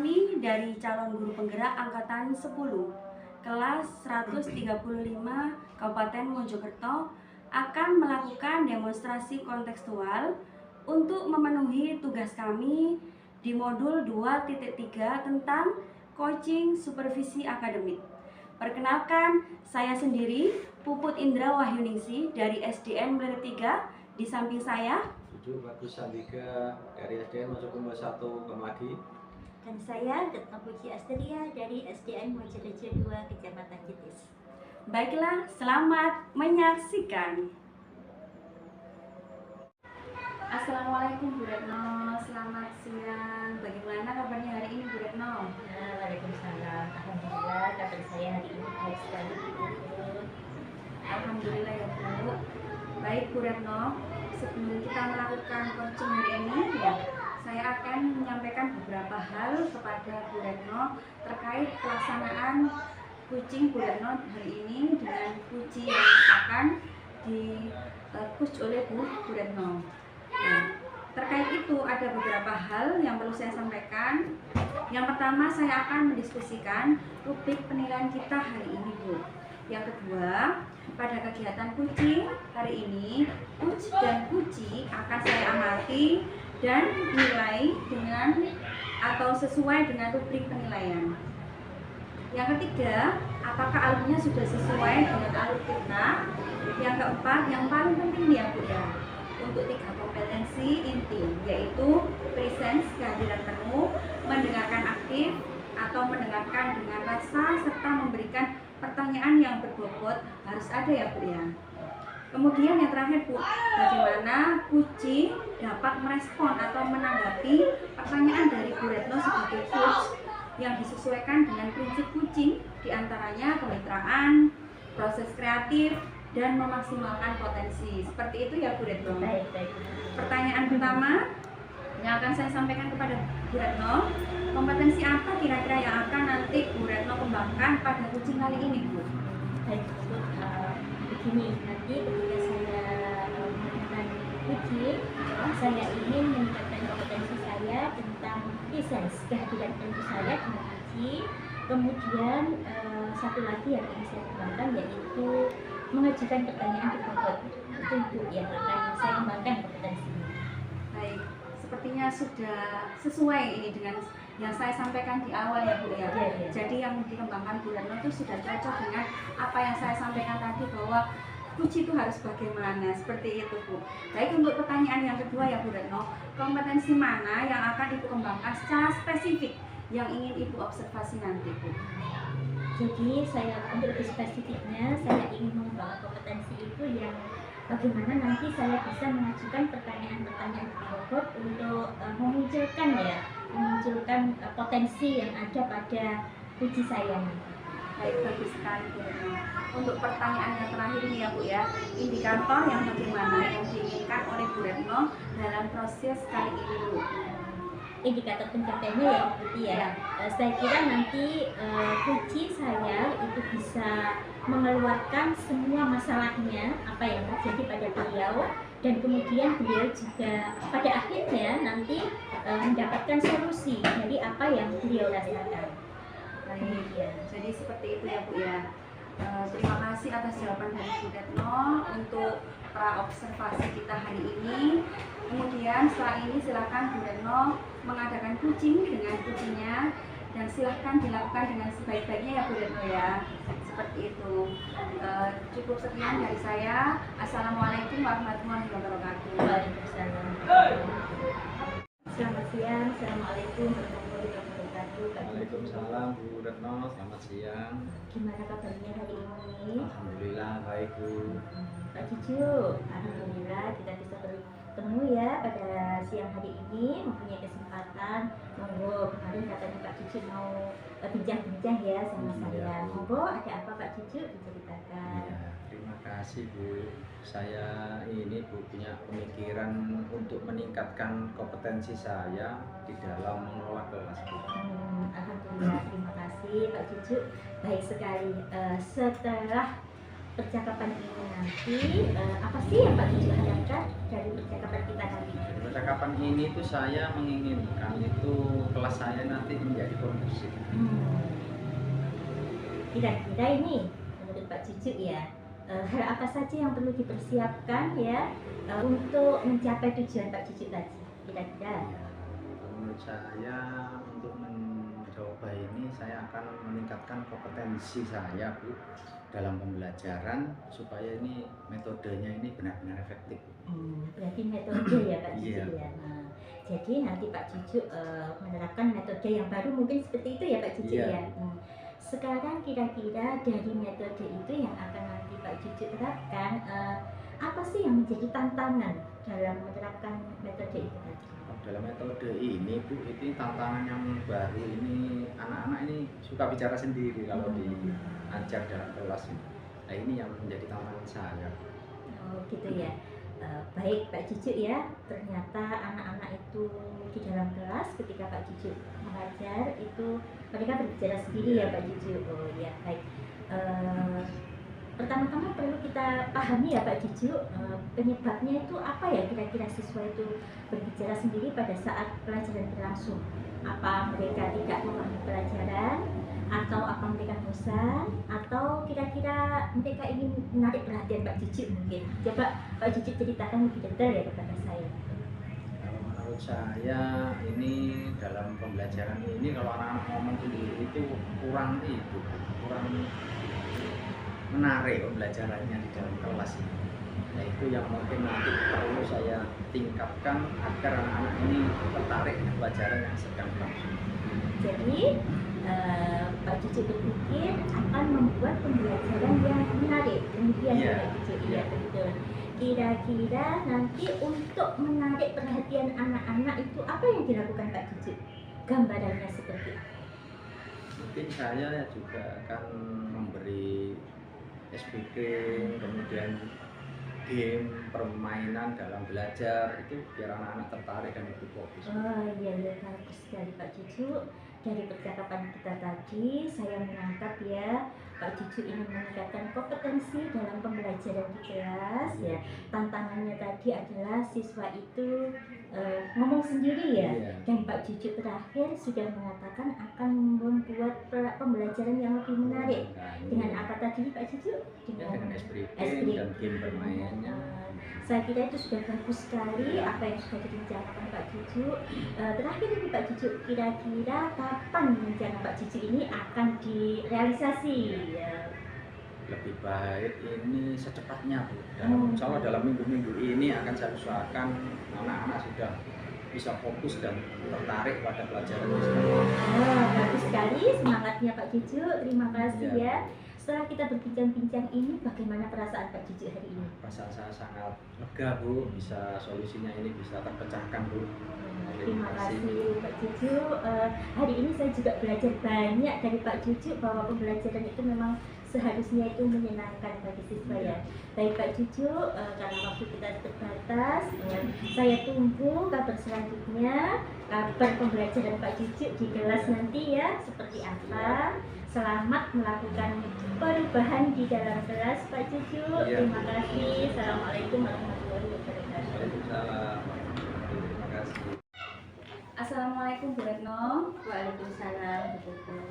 Kami dari calon guru penggerak angkatan 10 kelas 135 Kabupaten Mojokerto akan melakukan demonstrasi kontekstual untuk memenuhi tugas kami di modul 2.3 tentang coaching supervisi akademik. Perkenalkan, saya sendiri Puput Indra Wahyuningsi dari SDN Mleret 3. Di samping saya Bagus Sandika dari SDN Mojokerto 1 Kemlagi. Dan saya Retno Puji Astria dari SDN Mojorejo 2 Kecamatan Citis. Baiklah, selamat menyaksikan. Assalamualaikum Bu Retno, selamat siang. Bagaimana kabarnya hari ini Bu Retno? Waalaikumsalam. Alhamdulillah kabar saya hari ini baik sekali. Alhamdulillah ya Bu. Baik Bu Retno, sebelum kita melakukan coaching hari ini saya akan menyampaikan beberapa hal kepada Bu Retno terkait pelaksanaan coaching Bu Retno hari ini dengan coaching yang akan di-coach oleh Bu Retno. Nah, terkait itu ada beberapa hal yang perlu saya sampaikan. Yang pertama, saya akan mendiskusikan rubrik penilaian kita hari ini Bu. Yang kedua, pada kegiatan coaching hari ini, coach dan coachee akan saya amati dan nilai dengan atau sesuai dengan rubrik penilaian. Yang ketiga, apakah alurnya sudah sesuai dengan alur kita. Yang keempat, yang paling penting ya Bu ya, untuk 3 kompetensi inti, yaitu presence, kehadiran penuh, mendengarkan aktif atau mendengarkan dengan rasa, serta memberikan pertanyaan yang berbobot harus ada ya Bu ya. Kemudian yang terakhir Bu, bagaimana coachee dapat merespon atau menanggapi pertanyaan dari Bu Retno sebagai coach yang disesuaikan dengan prinsip coaching, diantaranya kemitraan, proses kreatif, dan memaksimalkan potensi. Seperti itu ya Bu Retno. Baik. Pertanyaan pertama yang akan saya sampaikan kepada Bu Retno, kompetensi apa kira-kira yang akan nanti Bu Retno kembangkan pada coaching kali ini Bu? Baik, begini, nanti ketika saya melakukan coaching, saya ingin meningkatkan kompetensi saya tentang presence, kehadiran penuh saya dengan coachee. Kemudian satu lagi yang ingin saya kembangkan yaitu mengajukan pertanyaan berbobot. Itu yang akan saya kembangkan kompetensinya. Baik, sepertinya sudah sesuai ini dengan yang saya sampaikan di awal ya Bu ya. Ya. Jadi yang dikembangkan Bu Retno itu sudah cocok dengan apa yang saya sampaikan tadi, bahwa coach itu harus bagaimana, seperti itu Bu. Baik, untuk pertanyaan yang kedua ya Bu Retno, kompetensi mana yang akan Ibu kembangkan secara spesifik yang ingin Ibu observasi nanti Bu? Jadi saya untuk lebih spesifiknya, saya ingin mengembangkan kompetensi itu yang bagaimana nanti saya bisa mengajukan pertanyaan-pertanyaan berbobot untuk memunculkan potensi yang ada pada coachee saya. Baik, bagus sekali Bu Retno. Untuk pertanyaan yang terakhir ini ya Bu ya, indikator yang bagaimana yang diinginkan oleh Bu Retno dalam proses kali ini Bu? Indikator pencapaiannya ya seperti ya. Saya kira nanti coachee saya itu bisa mengeluarkan semua masalahnya apa yang terjadi pada beliau, dan kemudian beliau juga pada akhirnya nanti mendapatkan solusi dari apa yang beliau rasakan. Baik, ya. Jadi seperti itu ya Bu ya. Terima kasih atas jawaban dari Bu Retno untuk observasi kita hari ini. Kemudian setelah ini silakan Bu Retno mengadakan coaching dengan coachee-nya, dan silahkan dilakukan dengan sebaik-baiknya ya Bu Retno ya. Seperti itu. Cukup sekian dari saya. Assalamualaikum warahmatullahi wabarakatuh. Waalaikumsalam. Selamat siang. Assalamualaikum warahmatullahi wabarakatuh. Waalaikumsalam Bu Retno, selamat siang. Gimana kabarnya hari ini? Alhamdulillah baik Bu. Pak Cucu, alhamdulillah kita bisa bertemu ya pada siang hari ini, mempunyai kesempatan. Monggo, kemarin katanya Pak Cucu mau bincang-bincang ya sama saya. Monggo, ada apa Pak Cucu diceritakan? Ya, terima kasih Bu. Saya ini Bu punya pemikiran untuk meningkatkan kompetensi saya di dalam mengelola kelas Bu. Alhamdulillah, terima kasih Pak Cucu. Baik sekali. Setelah percakapan ini nanti, apa sih yang Pak Cucu harapkan dari percakapan kita nanti? Dari percakapan ini tuh saya menginginkan itu kelas saya nanti menjadi kondusif. Kira-kira ini menurut Pak Cucu ya, hal apa saja yang perlu dipersiapkan ya untuk mencapai tujuan Pak Cucu tadi? Kira-kira? Ya, menurut saya untuk mencoba ini saya akan meningkatkan kompetensi saya Bu dalam pembelajaran supaya ini metodenya ini benar-benar efektif. Berarti metode ya Pak Cucu Iya. ya. Nah, jadi nanti Pak Cucu menerapkan metode yang baru mungkin seperti itu ya Pak Cucu Iya. ya. Sekarang kira-kira dari metode itu yang akan nanti Pak Cucu terapkan, apa sih yang menjadi tantangan dalam menerapkan metode itu tadi? Dalam metode ini Bu, itu tantangan yang baru ini anak-anak ini suka bicara sendiri kalau diajar dalam kelas ini. Nah ini yang menjadi tantangan saya. Oh gitu ya. Baik Pak Cucu ya, ternyata anak-anak itu di dalam kelas ketika Pak Cucu mengajar itu mereka berbicara sendiri ya Pak Cucu. Oh ya baik. Pertama-tama perlu kita pahami ya Pak Cucu, penyebabnya itu apa ya kira-kira siswa itu berbicara sendiri pada saat pelajaran berlangsung? Apa mereka tidak memahami pelajaran, atau apa mereka bosan, atau kira-kira mereka ingin menarik perhatian Pak Cucu mungkin? Coba Pak Cucu ceritakan lebih detail ya kepada saya. Kalau menurut saya ini dalam pembelajaran ini kalau anak-anak ngomong sendiri itu kurang menarik pembelajarannya di dalam kelas ini. Nah itu yang mungkin nanti perlu saya tingkatkan agar anak-anak ini tertarik dengan pelajaran yang sedang berlangsung. Jadi Pak Cucu berpikir akan membuat pembelajaran yang menarik. Demikian ya Pak Cucu. Iya betul. Kira-kira nanti untuk menarik perhatian anak-anak itu apa yang dilakukan Pak Cucu? Gambarannya seperti apa? Mungkin saya juga akan memberi SPK, kemudian game, permainan dalam belajar itu biar anak-anak tertarik dan lebih fokus. Oh iya bagus sekali Pak Cucu. Dari percakapan kita tadi saya menangkap ya Pak Cucu ingin meningkatkan kompetensi dalam pembelajaran di kelas ya. Tantangannya tadi adalah siswa itu ngomong sendiri ya. Dan Pak Cucu terakhir sudah mengatakan akan membuat pembelajaran yang lebih menarik. Dengan apa tadi Pak Cucu? Dengan SPK SPK dan game permainannya. Saya kira itu sudah bagus sekali apa yang sudah direncanakan Pak Cucu. Terakhir ini Pak Cucu, kira-kira kapan rencana Pak Cucu ini akan direalisasi? Lebih baik ini secepatnya Bu. Insya Allah dalam minggu-minggu ini akan saya usahakan anak-anak sudah bisa fokus dan tertarik pada pelajaran tersebut. Bagus sekali semangatnya Pak Cucu. Terima kasih ya. Setelah kita berbincang-bincang ini, bagaimana perasaan Pak Cucu hari ini? Perasaan saya sangat lega Bu, bisa solusinya ini bisa terpecahkan Bu. Terima kasih Pak Cucu. Hari ini saya juga belajar banyak dari Pak Cucu bahwa pembelajaran itu memang seharusnya itu menyenangkan bagi siswa ya. Baik Pak Cucu, karena waktu kita terbatas, saya tunggu kabar selanjutnya, kabar pembelajaran Pak Cucu di kelas nanti ya, seperti apa. Selamat melakukan perubahan di dalam kelas Pak Cucu. Terima kasih. Assalamualaikum warahmatullahi wabarakatuh. Waalaikumsalam. Terima kasih. Assalamualaikum Bu Retno. Waalaikumsalam Bu Retno.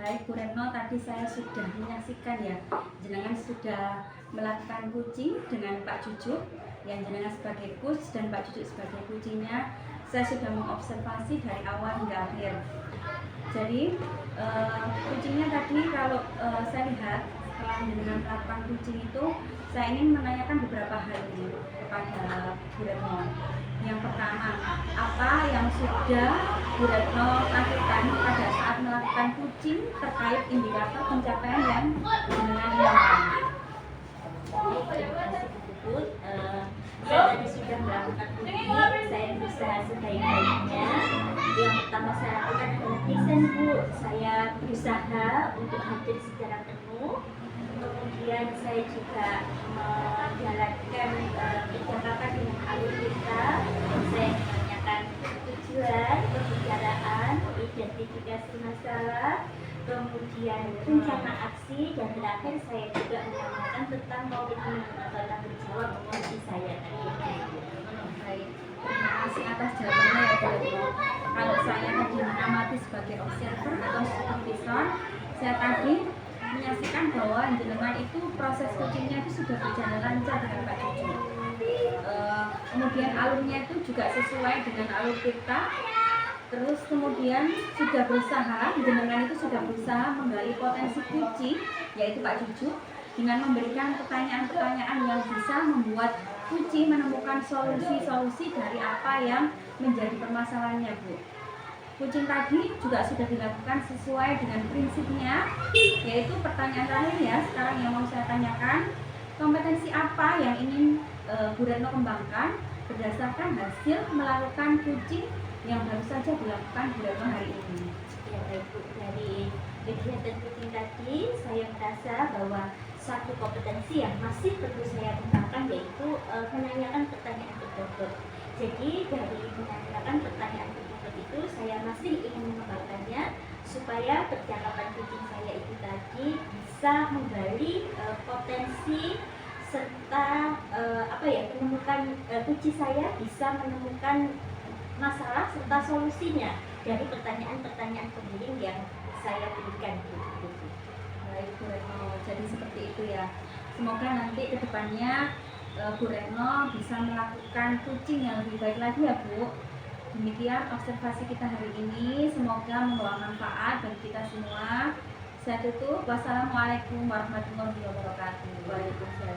Baik Bu Retno, tadi saya sudah menyaksikan ya, jenengan sudah melakukan coaching dengan Pak Cucu, yang jenengan sebagai coach dan Pak Cucu sebagai coachingnya. Saya sudah mengobservasi dari awal hingga akhir. Jadi coachingnya tadi kalau saya lihat setelah jenengan melakukan coaching itu, saya ingin menanyakan beberapa hal ini kepada Bu Retno. Yang pertama, apa yang sudah Bu Retno lakukan pada saat melakukan coaching terkait indikator pencapaian yang jenengan hilangkan? Terima kasih Bu Puput. Saya tadi sudah melakukan coaching, saya berusaha sebaik-baiknya. Yang pertama saya lakukan adalah desain Bu. Saya berusaha untuk hadir secara penuh. Kemudian saya juga menjalankan percakapan dengan alur kita. Saya menanyakan tujuan, pembicaraan, identifikasi masalah, kemudian rencana aksi, dan terakhir saya juga menanyakan tentang komitmen atau tanggung jawab kuci saya tadi. Baik, terima kasih atas jawabannya ya Bu Retno. Kalau saya tadi mengamati sebagai observer atau supervisor, saya tadi menyaksikan bahwa jenengan itu proses coachingnya itu sudah berjalan lancar dengan Pak Cucu. Kemudian alurnya itu juga sesuai dengan alur kita. Terus kemudian sudah berusaha, jenengan itu sudah berusaha menggali potensi Kuci, yaitu Pak Cucu, dengan memberikan pertanyaan-pertanyaan yang bisa membuat Kuci menemukan solusi-solusi dari apa yang menjadi permasalahannya, Bu. Kucing tadi juga sudah dilakukan sesuai dengan prinsipnya, yaitu pertanyaan terakhir ya, sekarang yang mau saya tanyakan, kompetensi apa yang ingin Bu Retno kembangkan berdasarkan hasil melakukan kucing yang baru saja dilakukan Bu Retno hari ini? Ya baik Bu, dari kegiatan kucing tadi saya merasa bahwa satu kompetensi yang masih perlu saya kembangkan yaitu menanyakan pertanyaan berbobot. Jadi dari menanyakan pertanyaan berbobot itu saya masih ingin mengembangkannya supaya percakapan kucing saya itu tadi bisa menggali potensi serta menemukan kucing saya bisa menemukan masalah serta solusinya dari pertanyaan-pertanyaan penggiring yang saya berikan. Baik Bu Retno, jadi seperti itu ya. Semoga nanti kedepannya Bu Retno bisa melakukan kucing yang lebih baik lagi ya Bu. Demikian observasi kita hari ini, semoga membawa manfaat bagi kita semua. Saya tutup, wassalamualaikum warahmatullahi wabarakatuh. Waalaikumsalam.